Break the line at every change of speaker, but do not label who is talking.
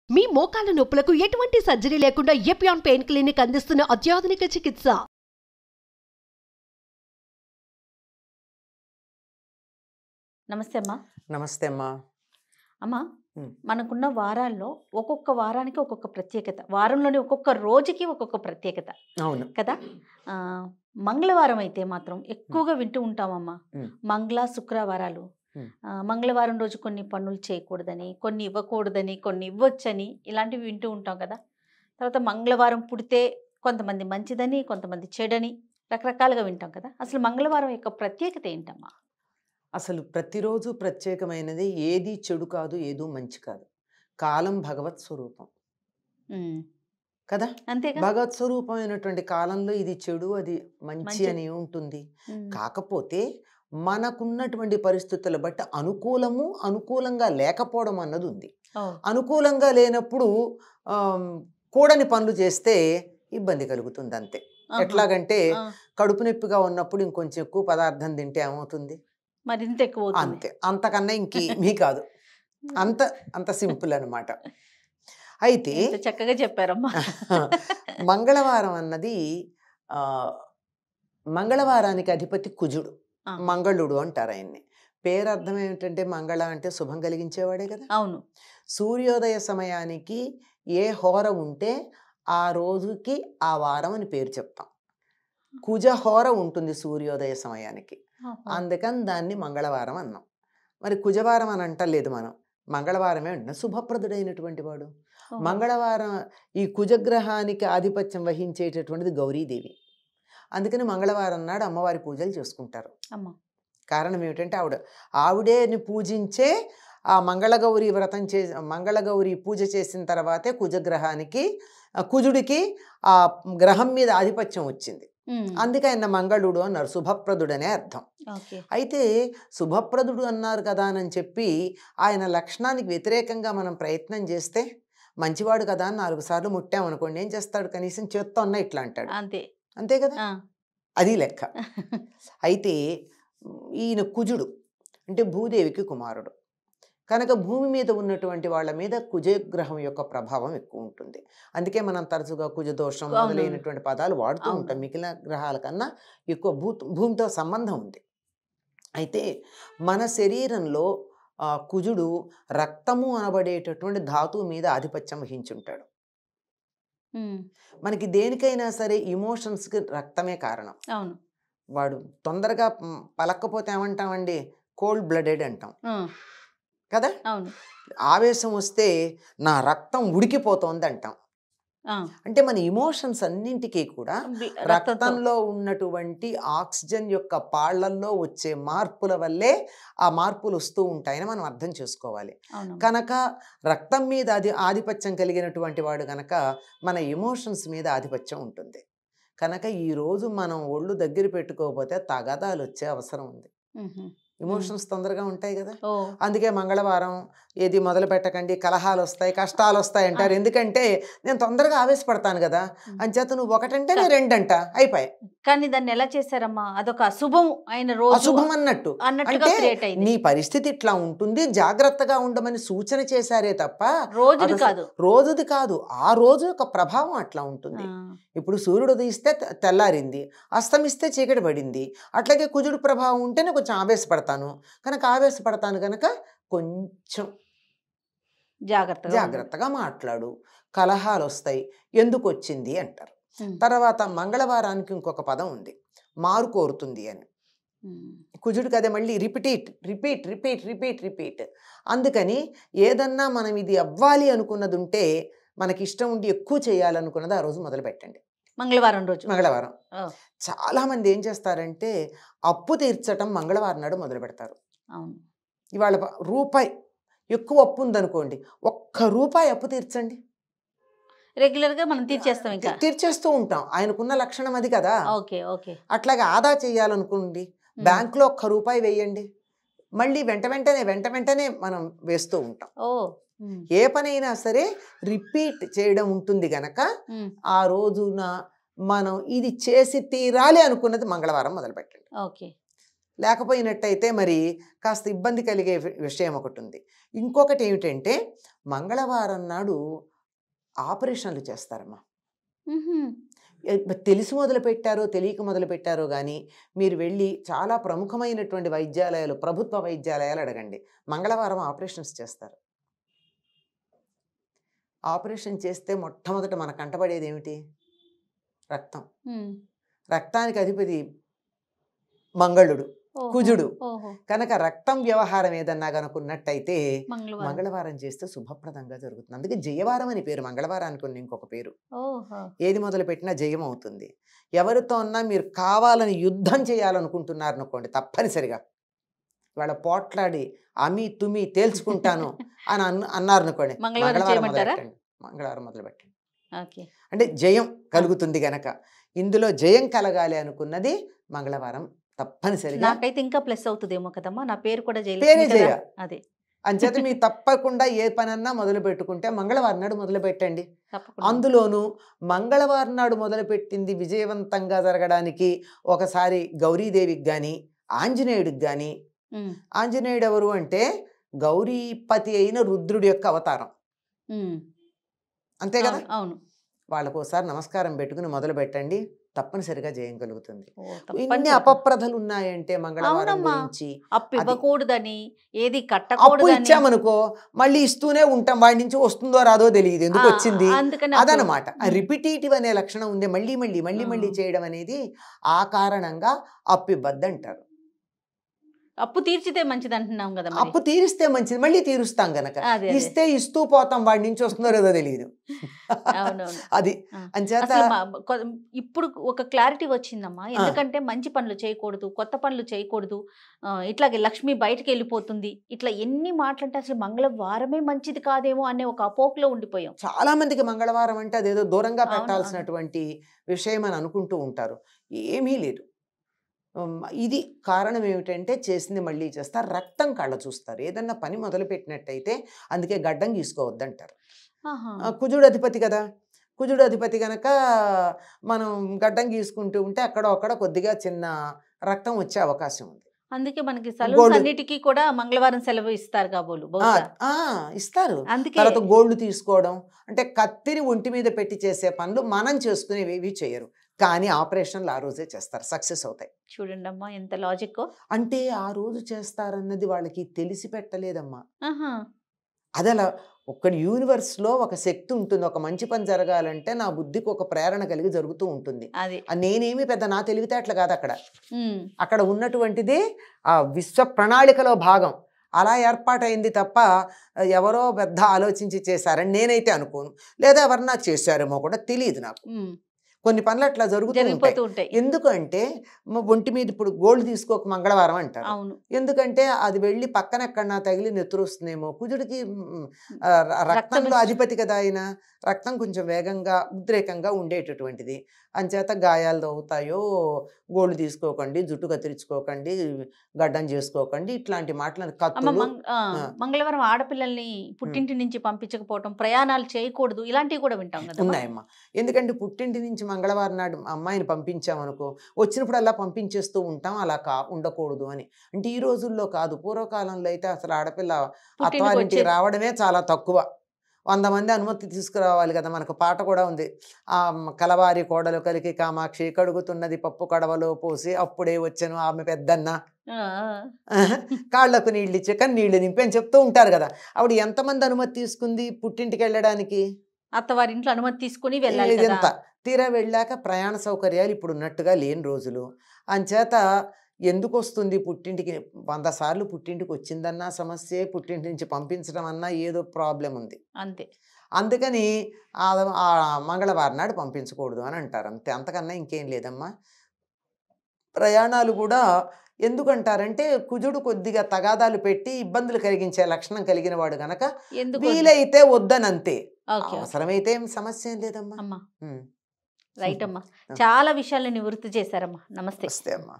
మీ మోకాల నొప్పులకు ఎటువంటి సర్జరీ లేకుండా ఎపియాన్ పెయిన్ క్లినిక్ అందిస్తున్న అత్యాధునిక చికిత్స.
నమస్తే అమ్మా.
నమస్తే అమ్మా.
అమ్మా, మనకున్న వారాల్లో ఒక్కొక్క వారానికి ఒక్కొక్క ప్రత్యేకత, వారంలోని ఒక్కొక్క రోజుకి ఒక్కొక్క ప్రత్యేకత.
అవును
కదా. మంగళవారం అయితే మాత్రం ఎక్కువగా వింటూ ఉంటామమ్మా. మంగళ శుక్రవారాలు. మంగళవారం రోజు కొన్ని పనులు చేయకూడదని, కొన్ని ఇవ్వకూడదని, కొన్ని ఇవ్వచ్చని, ఇలాంటివి వింటూ ఉంటాం కదా. తర్వాత మంగళవారం పుడితే కొంతమంది మంచిదని, కొంతమంది చెడని, రకరకాలుగా వింటాం కదా. అసలు మంగళవారం యొక్క ప్రత్యేకత ఏంటమ్మా?
అసలు ప్రతిరోజు ప్రత్యేకమైనది. ఏది చెడు కాదు, ఏదో మంచి కాదు. కాలం భగవత్ స్వరూపం కదా.
అంతే.
భగవత్ స్వరూపమైనటువంటి కాలంలో ఇది చెడు, అది మంచి అని ఉంటుంది. కాకపోతే మనకున్నటువంటి పరిస్థితుల బట్టి అనుకూలము, అనుకూలంగా లేకపోవడం అన్నది ఉంది. అనుకూలంగా లేనప్పుడు కూడని పనులు చేస్తే ఇబ్బంది కలుగుతుంది అంతే. ఎట్లాగంటే కడుపు నొప్పిగా ఉన్నప్పుడు ఇంకొంచెం ఎక్కువ పదార్థం తింటే ఏమవుతుంది?
మరింత ఎక్కువ
అంతే, అంతకన్నా ఇంకేమీ కాదు. అంత అంత సింపుల్ అనమాట. అయితే
చక్కగా చెప్పారమ్మా.
మంగళవారం అన్నది మంగళవారానికి అధిపతి కుజుడు, మంగళుడు అంటారు ఆయన్ని. పేరు అర్థం ఏమిటంటే మంగళ అంటే శుభం కలిగించేవాడే కదా.
అవును.
సూర్యోదయ సమయానికి ఏ హోర ఉంటే ఆ రోజుకి ఆ వారం అని పేరు చెప్తాం. కుజ హోర ఉంటుంది సూర్యోదయ సమయానికి, అందుకని దాన్ని మంగళవారం అన్నాం. మరి కుజవారం అని అంటలేదు మనం, మంగళవారమే అంటున్నాం. శుభప్రదుడైనటువంటి వాడు మంగళవారం. ఈ కుజగ్రహానికి ఆధిపత్యం వహించేటటువంటిది గౌరీదేవి. అందుకని మంగళవారం నాడు అమ్మవారి పూజలు చేసుకుంటారు. కారణం ఏమిటంటే ఆవిడేని పూజించే ఆ మంగళగౌరి వ్రతం మంగళగౌరి పూజ చేసిన తర్వాతే కుజగ్రహానికి, కుజుడికి ఆ గ్రహం మీద ఆధిపత్యం వచ్చింది. అందుకే ఆయన మంగళుడు అన్నారు. శుభప్రదుడు అనే అర్థం. అయితే శుభప్రదుడు అన్నారు కదా అని చెప్పి ఆయన లక్షణానికి వ్యతిరేకంగా మనం ప్రయత్నం చేస్తే, మంచివాడు కదా అని 4 సార్లు ముట్టామనుకోండి, ఏం చేస్తాడు? కనీసం చేత్తో అన్న ఇట్లా అంటాడు. అంతే కదా, అది లెక్క. అయితే ఈయన కుజుడు అంటే భూదేవికి కుమారుడు కనుక భూమి మీద ఉన్నటువంటి వాళ్ళ మీద కుజగ్రహం యొక్క ప్రభావం ఎక్కువ ఉంటుంది. అందుకే మనం తరచుగా కుజదోషం మొదలైనటువంటి పదాలు వాడుతూ ఉంటాం. మిగిలిన గ్రహాల కన్నా ఎక్కువ భూమితో సంబంధం ఉంది. అయితే మన శరీరంలో కుజుడు రక్తము అనబడేటటువంటి ధాతువు మీద ఆధిపత్యం వహించుంటాడు. మనకి దేనికైనా సరే ఇమోషన్స్కి రక్తమే కారణం. వాడు తొందరగా పలక్కపోతే ఏమంటామండి? కోల్డ్ బ్లడెడ్ అంటాం కదా. ఆవేశం వస్తే నా రక్తం ఉడికిపోతోంది అంటాం. అంటే మన ఇమోషన్స్ అన్నింటికీ కూడా రక్తంలో ఉన్నటువంటి ఆక్సిజన్ యొక్క పాళ్లల్లో వచ్చే మార్పుల వల్లే ఆ మార్పులు వస్తూ ఉంటాయని మనం అర్థం చేసుకోవాలి. కనుక రక్తం మీద ఆధిపత్యం కలిగినటువంటి వాడు కనుక మన ఎమోషన్స్ మీద ఆధిపత్యం ఉంటుంది. కనుక ఈరోజు మనం ఒళ్ళు దగ్గర పెట్టుకోకపోతే తగాదాలు వచ్చే అవసరం ఉంది. ఎమోషన్స్ తొందరగా ఉంటాయి కదా. అందుకే మంగళవారం ఏది మొదలు పెట్టకండి, కలహాలు వస్తాయి, కష్టాలు వస్తాయి అంటారు. ఎందుకంటే నేను తొందరగా ఆవేశపడతాను కదా, అంచేత నువ్వు ఒకటంటే నేను 2 అంట అయిపోయాయి.
కానీ దాన్ని ఎలా చేశారమ్మా? అదొక అశుభం అయిన రోజు,
అశుభం అన్నట్టు. అంటే నీ పరిస్థితి ఇట్లా ఉంటుంది, జాగ్రత్తగా ఉండమని సూచన చేశారే తప్ప రోజుది కాదు. ఆ రోజు ఒక ప్రభావం అట్లా ఉంటుంది. ఇప్పుడు సూర్యుడు ఉదయిస్తే తెల్లారింది, అస్తమిస్తే చీకటి పడింది. అట్లాగే కుజుడు ప్రభావం ఉంటేనే కొంచెం ఆవేశపడతాను కనుక కొంచెం జాగ్రత్తగా మాట్లాడు. కలహాలు వస్తాయి, ఎందుకు వచ్చింది అంటారు. తర్వాత మంగళవారానికి ఇంకొక పదం ఉంది, మారు కోరుతుంది అని. కుజుడికి అదే మళ్ళీ రిపీట్. అందుకని ఏదన్నా మనం ఇది అవ్వాలి అనుకున్నది ఉంటే, మనకి ఇష్టం ఉండి ఎక్కువ చేయాలనుకున్నది ఆ రోజు మొదలు పెట్టండి. మంగళవారం చాలా మంది ఏం చేస్తారంటే అప్పు తీర్చటం మంగళవారం నాడు మొదలు పెడతారు. ఇవాళ రూపాయి ఎక్కువ అప్పు ఉందనుకోండి, ₹1 అప్పు తీర్చండి.
రెగ్యులర్గా మనం
తీర్చేస్తూ ఉంటాం. ఆయనకున్న లక్షణం అది కదా. అట్లాగే ఆదా చేయాలనుకోండి, బ్యాంకులో ₹1 వేయండి. మళ్ళీ వెంటనే మనం వేస్తూ ఉంటాం. ఏ పనైనా సరే రిపీట్ చేయడం ఉంటుంది గనక ఆ రోజున మనం ఇది చేసి తీరాలి అనుకున్నది మంగళవారం మొదలు పెట్టండి. లేకపోయినట్టయితే మరి కాస్త ఇబ్బంది కలిగే విషయం ఒకటి ఉంది. ఇంకొకటి ఏమిటంటే మంగళవారం నాడు ఆపరేషన్లు చేస్తారమ్మా. తెలిసి మొదలుపెట్టారో తెలియక మొదలుపెట్టారో కానీ మీరు వెళ్ళి చాలా ప్రముఖమైనటువంటి వైద్యాలయాలు, ప్రభుత్వ వైద్యాలయాలు అడగండి, మంగళవారం ఆపరేషన్స్ చేస్తారు. ఆపరేషన్ చేస్తే మొట్టమొదట మన కంటపడేది ఏమిటి? రక్తం. రక్తానికి అధిపతి మంగళుడు, కుజుడు. కనుక రక్తం వ్యవహారం ఏదన్నా కనుకున్నట్టయితే మంగళవారం చేస్తే శుభప్రదంగా జరుగుతుంది. అందుకే జయవారం అని పేరు మంగళవారానికి. ఉన్న ఇంకొక పేరు, ఏది మొదలు పెట్టినా జయం అవుతుంది. ఎవరితో అన్నా మీరు కావాలని యుద్ధం చేయాలనుకుంటున్నారు అనుకోండి, తప్పనిసరిగా వాళ్ళ పోట్లాడి అమి తుమి తేల్చుకుంటాను అని అన్నారు అనుకోండి, మంగళవారం మొదలు పెట్టండి. అంటే జయం కలుగుతుంది గనక ఇందులో జయం కలగాలి అనుకున్నది మంగళవారం తప్పనిసరిగా.
నాకైతే ఇంకా ప్లస్ అవుతుందేమో కదమ్మా, నా పేరు కూడా
జయ. అదే అంచేత మీరు తప్పకుండా ఏ పనన్నా మొదలు పెట్టుకుంటే మంగళవారం నాడు మొదలు పెట్టండి. అందులోనూ మంగళవారం నాడు మొదలుపెట్టింది విజయవంతంగా జరగడానికి ఒకసారి గౌరీదేవికి కానీ ఆంజనేయుడికి కానీ. ఆంజనేయుడు ఎవరు అంటే గౌరీపతి అయిన రుద్రుడి యొక్క అవతారం, అంతే కదా.
అవును.
వాళ్ళకు ఒకసారి నమస్కారం పెట్టుకుని మొదలు పెట్టండి, తప్పనిసరిగా జయం కలుగుతుంది. ఇన్ని అపప్రదలు ఉన్నాయంటే మంగళవారం గురించి,
అప్పివ్వకూడదని, ఏది
అప్పు
కట్టకూడదని,
ఇచ్చామనుకో మళ్ళీ ఇస్తూనే ఉంటాం, వాడి నుంచి వస్తుందో రాదో తెలియదు, ఎందుకు వచ్చింది అదనమాట. రిపిటేటివ్ అనే లక్షణం ఉంది, మళ్ళీ మళ్ళీ మళ్ళీ మళ్ళీ చేయడం అనేది. ఆ కారణంగా అప్పివ్వద్దు అంటారు.
అప్పు తీర్చితే మంచిది అంటున్నాం కదా.
అప్పు తీరిస్తే మంచిది, మళ్ళీ తీరుస్తాం గనక. ఇస్తే ఇస్తూ పోతాం, వాడి నుంచి వస్తుందో లేదో తెలియదు. అది అంచేత
ఇప్పుడు ఒక క్లారిటీ వచ్చిందమ్మా. ఎందుకంటే మంచి పనులు చేయకూడదు, కొత్త పనులు చేయకూడదు, ఇట్లాగే లక్ష్మి బయటకు వెళ్ళిపోతుంది, ఇట్లా ఎన్ని మాటలంటే అసలు మంగళవారమే మంచిది కాదేమో అనే ఒక అపోహలో ఉండిపోయాం.
చాలా మందికి మంగళవారం అంటే అదేదో దూరంగా పెట్టాల్సినటువంటి విషయం అని అనుకుంటూ ఉంటారు. ఏమీ లేదు. ఇది కారణం ఏమిటంటే చేసింది మళ్ళీ చేస్తారు, రక్తం కళ్ళ చూస్తారు. ఏదన్నా పని మొదలు పెట్టినట్టయితే అందుకే గడ్డం గీసుకోవద్దంటారు. కుజుడు అధిపతి కదా, కుజుడు అధిపతి కనుక మనం గడ్డం గీసుకుంటూ ఉంటే అక్కడ కొద్దిగా చిన్న రక్తం వచ్చే అవకాశం ఉంది.
అందుకే మనకి సలూన్స్ అన్నిటికీ కూడా మంగళవారం సెలవు ఇస్తారు కాబోలు,
ఇస్తారు. తర్వాత గోల్డ్ తీసుకోవడం అంటే కత్తిని ఒంటి మీద పెట్టి చేసే పనులు మనం చేసుకునేవి చేయరు, కానీ ఆపరేషన్లు ఆ రోజే చేస్తారు, సక్సెస్ అవుతాయి.
చూడండి అమ్మా ఎంత లాజిక్.
అంటే ఆ రోజు చేస్తారన్నది వాళ్ళకి తెలిసి పెట్టలేదమ్మా. అది అలా ఒక యూనివర్స్లో ఒక శక్తి ఉంటుంది. ఒక మంచి పని జరగాలంటే నా బుద్ధికి ఒక ప్రేరణ కలిగి జరుగుతూ ఉంటుంది. నేనేమి పెద్ద నా తెలివితేటలు కాదు, అక్కడ ఉన్నటువంటిది ఆ విశ్వ ప్రణాళికలో భాగం. అలా ఏర్పాటైంది తప్ప ఎవరో పెద్ద ఆలోచించి చేశారని నేనైతే అనుకోను, లేదా ఎవరన్నా చేశారేమో కూడా తెలియదు నాకు. కొన్ని పనులు అట్లా జరుగుతూ ఉంటాయి. ఎందుకంటే ఒంటి మీద ఇప్పుడు గోల్డ్ తీసుకోక మంగళవారం అంటారు, ఎందుకంటే అది వెళ్ళి పక్కన ఎక్కడన్నా తగిలి నెత్తురు వస్తుందేమో. కుజుడికి రక్తంలో అధిపతి కదా ఆయన, రక్తం కొంచెం వేగంగా ఉద్రేకంగా ఉండేటటువంటిది. అంచేత గాయాలు అవుతాయో, గోల్డ్ తీసుకోకండి, జుట్టు కత్తిరించుకోకండి, గడ్డం చేసుకోకండి, ఇట్లాంటి మాటలు.
మంగళవారం ఆడపిల్లల్ని పుట్టింటి నుంచి పంపించకపోవటం, ప్రయాణాలు చేయకూడదు, ఇలాంటివి కూడా వింటాం కదా.
ఉన్నాయమ్మా. ఎందుకంటే పుట్టింటి నుంచి మంగళవారం నాడు అమ్మాయిని పంపించామనుకో, వచ్చినప్పుడు అలా పంపించేస్తూ ఉంటాం, అలా ఉండకూడదు అని. అంటే ఈ రోజుల్లో కాదు, పూర్వకాలంలో అయితే అసలు ఆడపిల్ల అత్తవారింటికి రావడమే చాలా తక్కువ. 100 మంది అనుమతి తీసుకురావాలి కదా. మనకు పాట కూడా ఉంది, ఆ కలవారి కోడలు కలికి కామాక్షి కడుగుతున్నది పప్పు కడవలో పోసి అప్పుడే వచ్చాను ఆమె పెద్దన్న, కాళ్లకు నీళ్ళు ఇచ్చే కానీ నీళ్లు నింపి అని చెప్తూ ఉంటారు కదా. ఆవిడ ఎంతమంది అనుమతి తీసుకుంది పుట్టింటికి వెళ్ళడానికి?
అత్తవారింట్లో అనుమతి తీసుకుని వెళ్ళాలి.
ఎంత తీరా వెళ్ళాక ప్రయాణ సౌకర్యాలు ఇప్పుడు ఉన్నట్టుగా లేని రోజులు. అంచేత ఎందుకు వస్తుంది పుట్టింటికి? 100 సార్లు పుట్టింటికి వచ్చిందన్నా సమస్యే, పుట్టింటి నుంచి పంపించడం అన్నా ఏదో ప్రాబ్లం ఉంది,
అంతే.
అందుకని ఆ మంగళవారం నాడు పంపించకూడదు అని అంటారు, అంతే. అంతకన్నా ఇంకేం లేదమ్మా. ప్రయాణాలు కూడా ఎందుకంటారంటే కుజుడు కొద్దిగా తగాదాలు పెట్టి ఇబ్బందులు కలిగించే లక్షణం కలిగిన వాడు గనక వీలైతే వద్దనంతే, అవసరమైతే సమస్య ఏం లేదమ్మా.
రైట్ అమ్మా, చాలా విషయాలు నివృత్తి చేశారమ్మా. నమస్తే.
అమ్మా.